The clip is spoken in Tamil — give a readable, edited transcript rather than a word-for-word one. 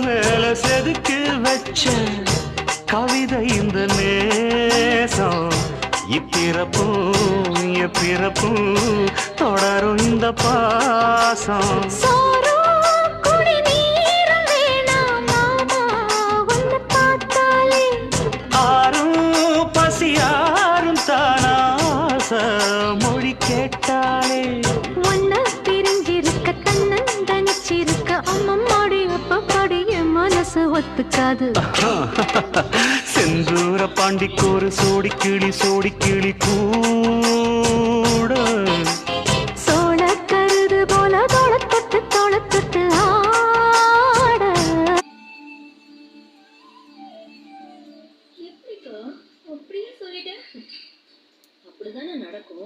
மேல செதுக்கி வச்ச கவிதை இந்த நேசம். இப்பிறப்பும் எப்பிறப்பும் தொடரும் இந்த பாசம். பசியாரும் தானாச மொழி கேட்டாலே ஒன்ன பிரிஞ்சிருக்க தன்னந்தனிச்சிருக்க அம்மம்மாடி அப்பப்பாடிய மனசு ஒத்துக்காது. செந்தூர பாண்டிக்கோரு சோடி கிளி கூட சோழ கருது போல தோளத்தொட்டு ஆட. எப்படிக்கா அப்படியே சொல்லிட்டேன்? அப்படிதானே நடக்கும்.